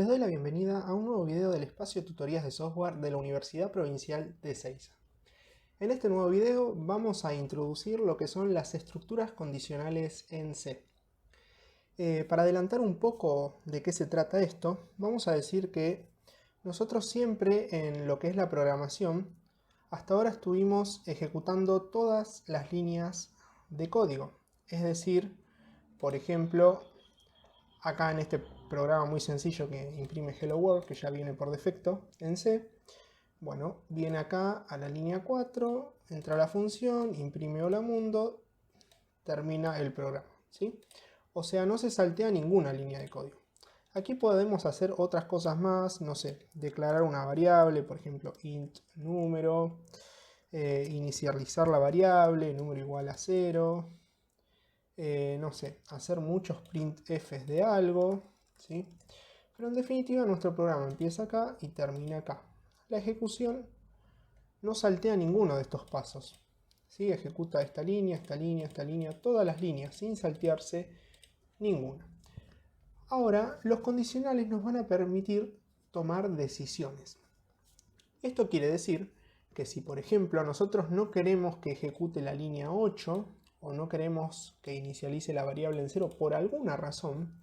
Les doy la bienvenida a un nuevo video del espacio de tutorías de software de la Universidad Provincial de Ezeiza. En este nuevo video vamos a introducir lo que son las estructuras condicionales en C. Para adelantar un poco de qué se trata esto, vamos a decir que nosotros siempre en lo que es la programación, hasta ahora estuvimos ejecutando todas las líneas de código. Es decir, por ejemplo, acá en este programa muy sencillo que imprime Hello World, que ya viene por defecto en C, bueno, viene acá a la línea 4, entra a la función, imprime hola mundo, termina el programa, ¿sí? O sea, no se saltea ninguna línea de código. Aquí podemos hacer otras cosas más, no sé, declarar una variable, por ejemplo, int número, inicializar la variable, número igual a 0, no sé, hacer muchos printfs de algo, ¿sí? Pero en definitiva nuestro programa empieza acá y termina acá. La ejecución no saltea ninguno de estos pasos, ¿sí? Ejecuta esta línea, esta línea, esta línea, todas las líneas sin saltearse ninguna. Ahora, los condicionales nos van a permitir tomar decisiones. Esto quiere decir que si, por ejemplo, nosotros no queremos que ejecute la línea 8 o no queremos que inicialice la variable en 0 por alguna razón,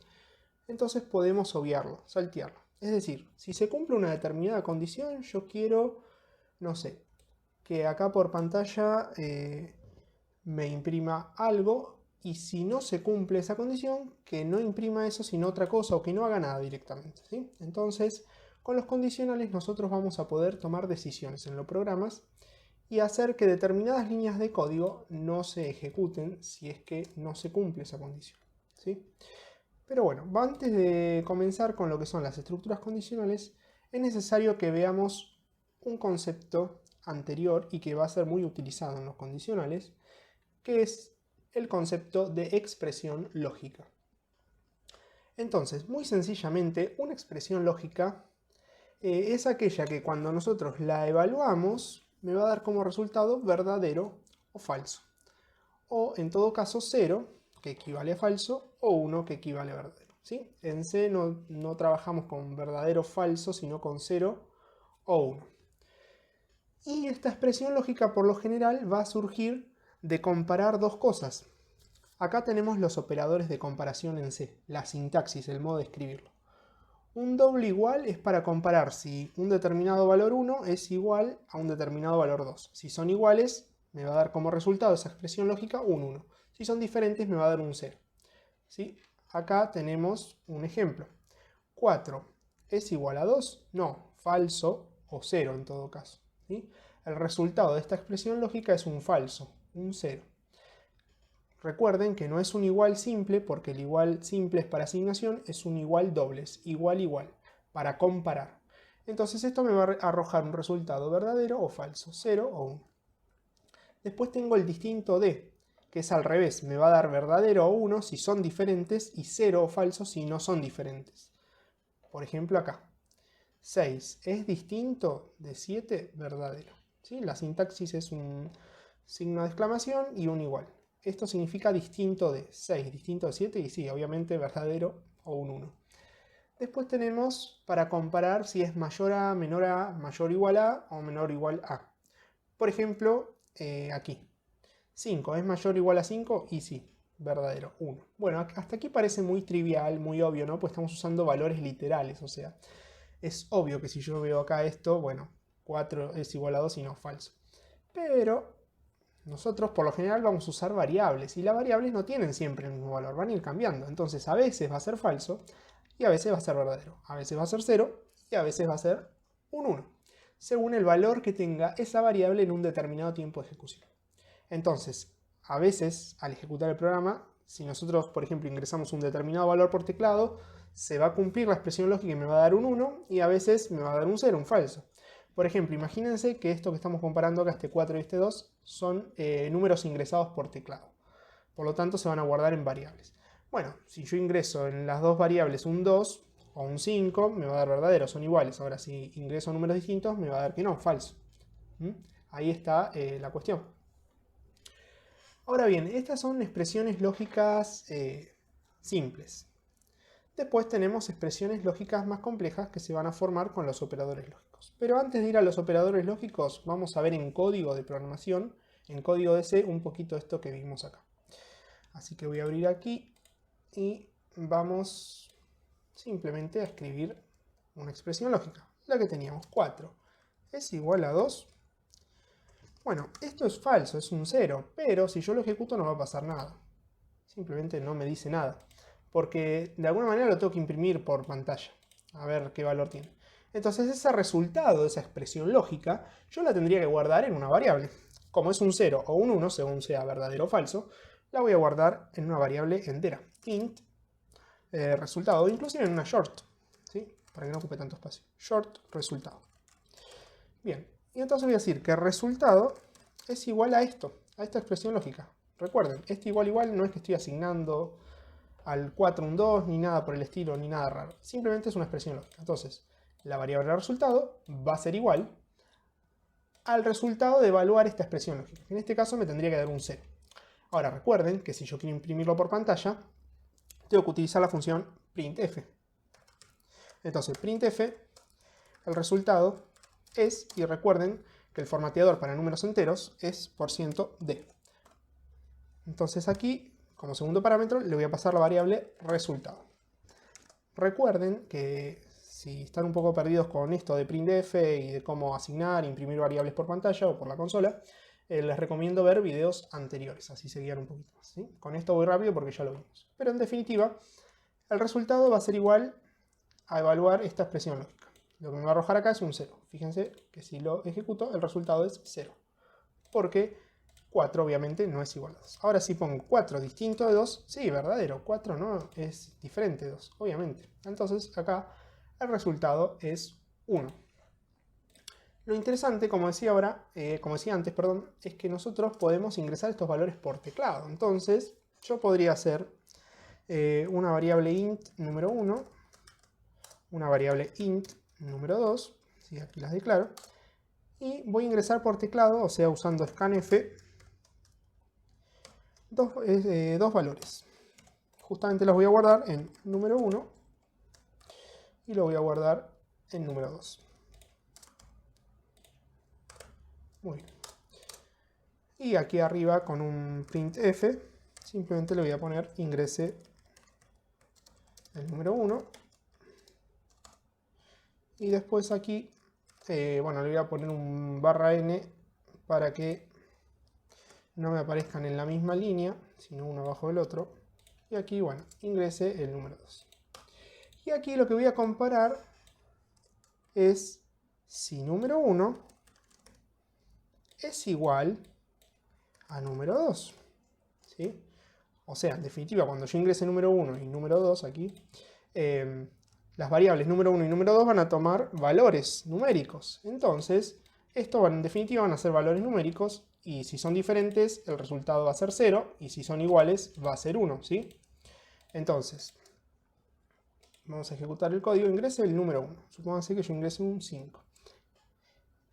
entonces podemos obviarlo, saltearlo. Es decir, si se cumple una determinada condición, yo quiero, no sé, que acá por pantalla me imprima algo, y si no se cumple esa condición, que no imprima eso sino otra cosa o que no haga nada directamente, ¿sí? Entonces, con los condicionales nosotros vamos a poder tomar decisiones en los programas y hacer que determinadas líneas de código no se ejecuten si es que no se cumple esa condición, ¿sí? Pero bueno, antes de comenzar con lo que son las estructuras condicionales, es necesario que veamos un concepto anterior y que va a ser muy utilizado en los condicionales, que es el concepto de expresión lógica. Entonces, muy sencillamente, una expresión lógica es aquella que cuando nosotros la evaluamos me va a dar como resultado verdadero o falso. O en todo caso 0, que equivale a falso, o 1, que equivale a verdadero, ¿sí? En C no trabajamos con verdadero o falso, sino con 0 o 1. Y esta expresión lógica por lo general va a surgir de comparar dos cosas. Acá tenemos los operadores de comparación en C, la sintaxis, el modo de escribirlo. Un doble igual es para comparar si un determinado valor 1 es igual a un determinado valor 2. Si son iguales, me va a dar como resultado esa expresión lógica un 1. Si son diferentes, me va a dar un 0. ¿Sí? Acá tenemos un ejemplo. 4 es igual a 2, no, falso o 0 en todo caso. ¿Sí? El resultado de esta expresión lógica es un falso, un 0. Recuerden que no es un igual simple, porque el igual simple es para asignación, es un igual dobles, igual igual, para comparar. Entonces esto me va a arrojar un resultado verdadero o falso, 0 o 1. Después tengo el distinto de, que es al revés, me va a dar verdadero o 1 si son diferentes y 0 o falso si no son diferentes. Por ejemplo acá, 6 es distinto de 7, verdadero. ¿Sí? La sintaxis es un signo de exclamación y un igual. Esto significa distinto de 6, distinto de 7 y sí, obviamente verdadero o un 1. Después tenemos para comparar si es mayor a, mayor o igual a o menor o igual a. Por ejemplo, aquí. 5 es mayor o igual a 5 y sí, verdadero, 1. Bueno, hasta aquí parece muy trivial, muy obvio, ¿no? Pues estamos usando valores literales, o sea, es obvio que si yo veo acá esto, bueno, 4 es igual a 2 y no, falso. Pero nosotros por lo general vamos a usar variables y las variables no tienen siempre el mismo valor, van a ir cambiando. Entonces a veces va a ser falso y a veces va a ser verdadero. A veces va a ser 0 y a veces va a ser un 1, según el valor que tenga esa variable en un determinado tiempo de ejecución. Entonces, a veces al ejecutar el programa, si nosotros por ejemplo ingresamos un determinado valor por teclado, se va a cumplir la expresión lógica y me va a dar un 1 y a veces me va a dar un 0, un falso. Por ejemplo, imagínense que esto que estamos comparando acá, este 4 y este 2, son números ingresados por teclado. Por lo tanto, se van a guardar en variables. Bueno, si yo ingreso en las dos variables un 2 o un 5, me va a dar verdadero, son iguales. Ahora, si ingreso números distintos, me va a dar que no, falso. Ahí está la cuestión. Ahora bien, estas son expresiones lógicas simples. Después tenemos expresiones lógicas más complejas que se van a formar con los operadores lógicos. Pero antes de ir a los operadores lógicos, vamos a ver en código de programación, en código de C, un poquito esto que vimos acá. Así que voy a abrir aquí y vamos simplemente a escribir una expresión lógica, la que teníamos, 4 es igual a 2. Bueno, esto es falso, es un 0, pero si yo lo ejecuto no va a pasar nada. Simplemente no me dice nada, porque de alguna manera lo tengo que imprimir por pantalla, a ver qué valor tiene. Entonces ese resultado de esa expresión lógica, yo la tendría que guardar en una variable. Como es un 0 o un 1, según sea verdadero o falso, la voy a guardar en una variable entera, int, resultado, inclusive en una short, ¿sí? Para que no ocupe tanto espacio. Short resultado. Bien, y entonces voy a decir que el resultado es igual a esto, a esta expresión lógica. Recuerden, este igual no es que estoy asignando al 4 un 2, ni nada por el estilo, ni nada raro. Simplemente es una expresión lógica. Entonces, la variable resultado va a ser igual al resultado de evaluar esta expresión lógica. En este caso me tendría que dar un 0. Ahora recuerden que si yo quiero imprimirlo por pantalla, tengo que utilizar la función printf. Entonces, printf, el resultado es, y recuerden que el formateador para números enteros es %d. Entonces aquí, como segundo parámetro, le voy a pasar la variable resultado. Recuerden que si están un poco perdidos con esto de printf y de cómo asignar e imprimir variables por pantalla o por la consola, les recomiendo ver videos anteriores, así se guían un poquito más, ¿sí? Con esto voy rápido porque ya lo vimos. Pero en definitiva, el resultado va a ser igual a evaluar esta expresión lógica. Lo que me va a arrojar acá es un 0. Fíjense que si lo ejecuto, el resultado es 0. Porque 4 obviamente no es igual a 2. Ahora si pongo 4 distinto de 2, sí, verdadero. 4 no es diferente de 2, obviamente. Entonces acá el resultado es 1. Lo interesante, como decía antes, es que nosotros podemos ingresar estos valores por teclado. Entonces yo podría hacer una variable int número 1, una variable int número 2, ¿sí? Aquí las declaro, y voy a ingresar por teclado, o sea, usando scanf, dos valores. Justamente los voy a guardar en número 1 y lo voy a guardar en número 2. Muy bien. Y aquí arriba con un printf, simplemente le voy a poner ingrese el número 1. Y después aquí, bueno, le voy a poner un /n para que no me aparezcan en la misma línea, sino uno abajo del otro. Y aquí, bueno, ingrese el número 2. Y aquí lo que voy a comparar es si número 1 es igual a número 2. ¿Sí? O sea, en definitiva, cuando yo ingrese número 1 y número 2 aquí, las variables número 1 y número 2 van a tomar valores numéricos. Entonces, esto en definitiva van a ser valores numéricos y si son diferentes el resultado va a ser 0 y si son iguales va a ser 1, ¿sí? Entonces, vamos a ejecutar el código, ingrese el número 1. Supónganse que yo ingrese un 5.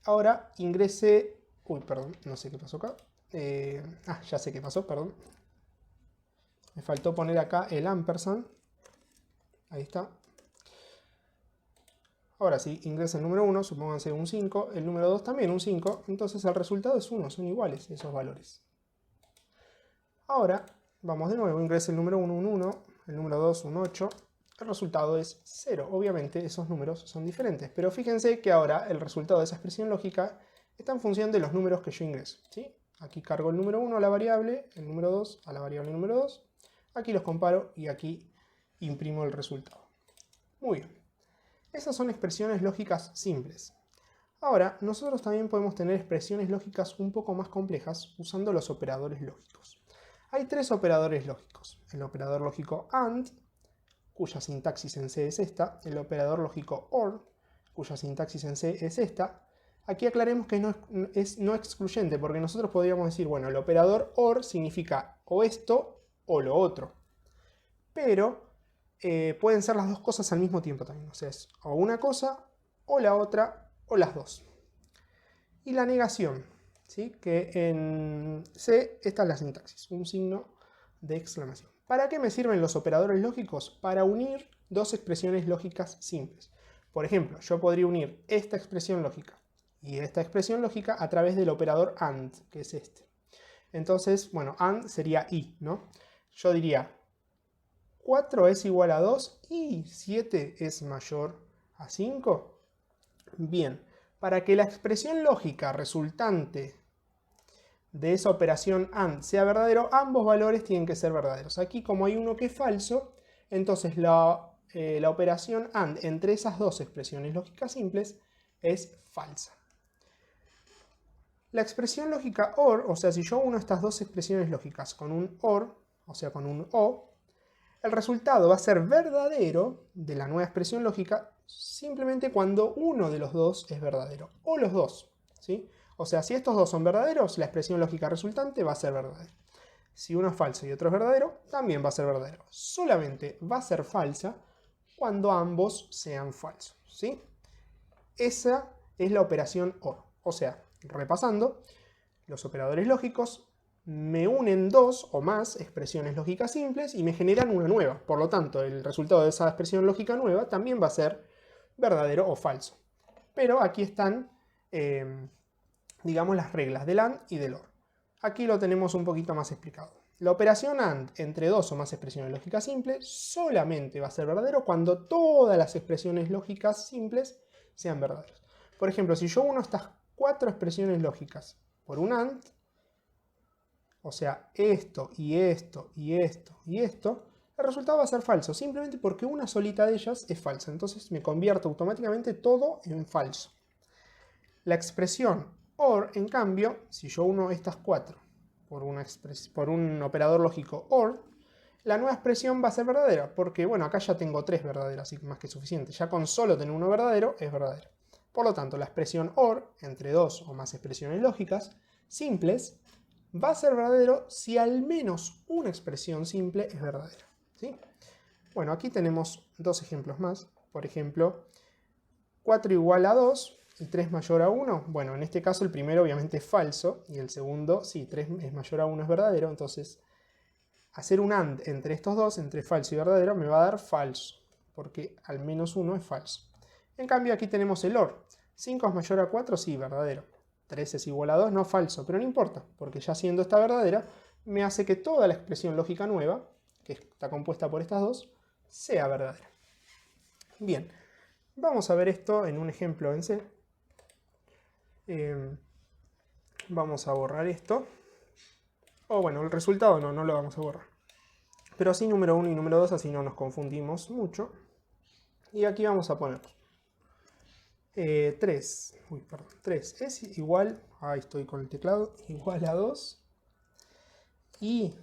Ahora ingrese... Uy, perdón, no sé qué pasó acá. Ya sé qué pasó, perdón. Me faltó poner acá el ampersand. Ahí está. Ahora sí, ingresa el número 1, supónganse un 5, el número 2 también un 5, entonces el resultado es 1, son iguales esos valores. Ahora, vamos de nuevo, ingresa el número 1, un 1, el número 2, un 8, el resultado es 0. Obviamente esos números son diferentes, pero fíjense que ahora el resultado de esa expresión lógica está en función de los números que yo ingreso, ¿sí? Aquí cargo el número 1 a la variable, el número 2 a la variable número 2, aquí los comparo y aquí imprimo el resultado. Muy bien. Esas son expresiones lógicas simples. Ahora, nosotros también podemos tener expresiones lógicas un poco más complejas usando los operadores lógicos. Hay 3 operadores lógicos. El operador lógico AND, cuya sintaxis en C es esta. El operador lógico OR, cuya sintaxis en C es esta. Aquí aclaremos que es no excluyente, porque nosotros podríamos decir, bueno, el operador OR significa o esto o lo otro. Pero pueden ser las dos cosas al mismo tiempo también. O sea, es o una cosa, o la otra, o las dos. Y la negación, ¿sí? Que en C esta es la sintaxis, un signo de exclamación. ¿Para qué me sirven los operadores lógicos? Para unir dos expresiones lógicas simples. Por ejemplo, yo podría unir esta expresión lógica y esta expresión lógica a través del operador AND, que es este. Entonces, bueno, AND sería y, ¿no? Yo diría 4 es igual a 2 y 7 es mayor a 5. Bien, para que la expresión lógica resultante de esa operación AND sea verdadero, ambos valores tienen que ser verdaderos. Aquí, como hay uno que es falso, entonces la operación AND entre esas dos expresiones lógicas simples es falsa. La expresión lógica OR, o sea, si yo uno estas dos expresiones lógicas con un OR, o sea, con un O, el resultado va a ser verdadero de la nueva expresión lógica simplemente cuando uno de los dos es verdadero, o los dos, ¿sí? O sea, si estos dos son verdaderos, la expresión lógica resultante va a ser verdadera. Si uno es falso y otro es verdadero, también va a ser verdadero. Solamente va a ser falsa cuando ambos sean falsos, ¿sí? Esa es la operación OR. O sea, repasando, los operadores lógicos me unen dos o más expresiones lógicas simples y me generan una nueva. Por lo tanto, el resultado de esa expresión lógica nueva también va a ser verdadero o falso. Pero aquí están, digamos, las reglas del AND y del OR. Aquí lo tenemos un poquito más explicado. La operación AND entre dos o más expresiones lógicas simples solamente va a ser verdadero cuando todas las expresiones lógicas simples sean verdaderas. Por ejemplo, si yo uno estas 4 expresiones lógicas por un AND, o sea, esto y esto y esto y esto, el resultado va a ser falso, simplemente porque una solita de ellas es falsa. Entonces me convierto automáticamente todo en falso. La expresión OR, en cambio, si yo uno estas 4 por un operador lógico OR, la nueva expresión va a ser verdadera, porque bueno, acá ya tengo 3 verdaderas, así que más que suficiente. Ya con solo tener uno verdadero es verdadero. Por lo tanto, la expresión OR, entre dos o más expresiones lógicas simples, va a ser verdadero si al menos una expresión simple es verdadera, ¿sí? Bueno, aquí tenemos dos ejemplos más. Por ejemplo, 4 igual a 2 y 3 mayor a 1. Bueno, en este caso el primero obviamente es falso y el segundo, sí, 3 es mayor a 1 es verdadero. Entonces, hacer un AND entre estos dos, entre falso y verdadero, me va a dar falso, porque al menos uno es falso. En cambio, aquí tenemos el OR. 5 es mayor a 4, sí, verdadero. 3 es igual a 2, no falso, pero no importa, porque ya siendo esta verdadera, me hace que toda la expresión lógica nueva, que está compuesta por estas dos, sea verdadera. Bien, vamos a ver esto en un ejemplo en C. Vamos a borrar esto. O bueno, el resultado no lo vamos a borrar. Pero sí número 1 y número 2, así no nos confundimos mucho. Y aquí vamos a poner 3 es igual, ahí estoy con el teclado, igual a 2. Y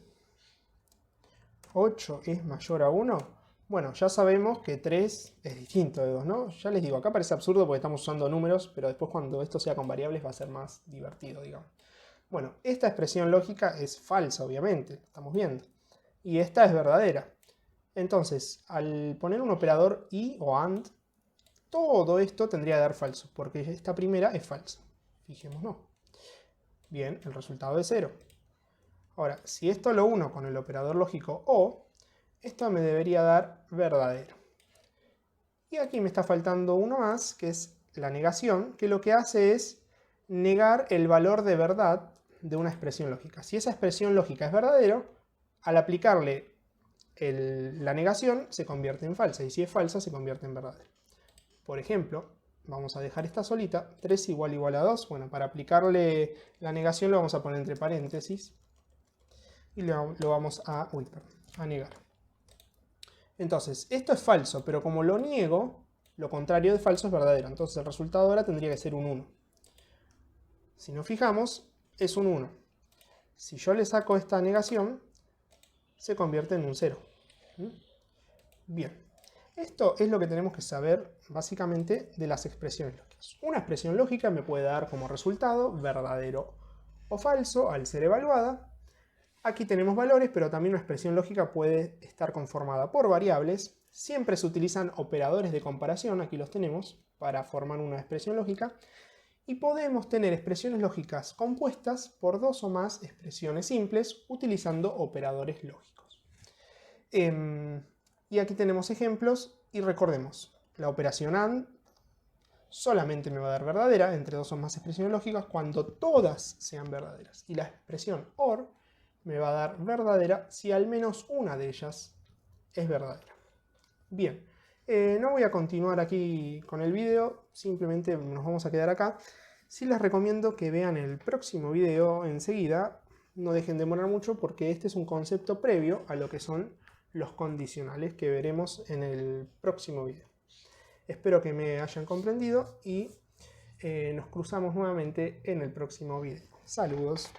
8 es mayor a 1. Bueno, ya sabemos que 3 es distinto de 2, ¿no? Ya les digo, acá parece absurdo porque estamos usando números, pero después cuando esto sea con variables va a ser más divertido, digamos. Bueno, esta expresión lógica es falsa, obviamente, estamos viendo. Y esta es verdadera. Entonces, al poner un operador y o AND, todo esto tendría que dar falso, porque esta primera es falsa. Fijémonos. Bien, el resultado es 0. Ahora, si esto lo uno con el operador lógico OR, esto me debería dar verdadero. Y aquí me está faltando uno más, que es la negación, que lo que hace es negar el valor de verdad de una expresión lógica. Si esa expresión lógica es verdadero, al aplicarle la negación se convierte en falsa, y si es falsa se convierte en verdadero. Por ejemplo, vamos a dejar esta solita, 3 igual a 2. Bueno, para aplicarle la negación lo vamos a poner entre paréntesis y lo vamos a negar. Entonces, esto es falso, pero como lo niego, lo contrario de falso es verdadero. Entonces el resultado ahora tendría que ser un 1. Si nos fijamos, es un 1. Si yo le saco esta negación, se convierte en un 0. Bien. Esto es lo que tenemos que saber básicamente de las expresiones lógicas. Una expresión lógica me puede dar como resultado verdadero o falso al ser evaluada. Aquí tenemos valores, pero también una expresión lógica puede estar conformada por variables. Siempre se utilizan operadores de comparación, aquí los tenemos, para formar una expresión lógica. Y podemos tener expresiones lógicas compuestas por dos o más expresiones simples utilizando operadores lógicos. Y aquí tenemos ejemplos Y recordemos, la operación AND solamente me va a dar verdadera entre dos o más expresiones lógicas cuando todas sean verdaderas. Y la expresión OR me va a dar verdadera si al menos una de ellas es verdadera. Bien, no voy a continuar aquí con el video, simplemente nos vamos a quedar acá. Sí les recomiendo que vean el próximo video enseguida, no dejen de demorar mucho porque este es un concepto previo a lo que son los condicionales que veremos en el próximo video. Espero que me hayan comprendido y nos cruzamos nuevamente en el próximo video. Saludos.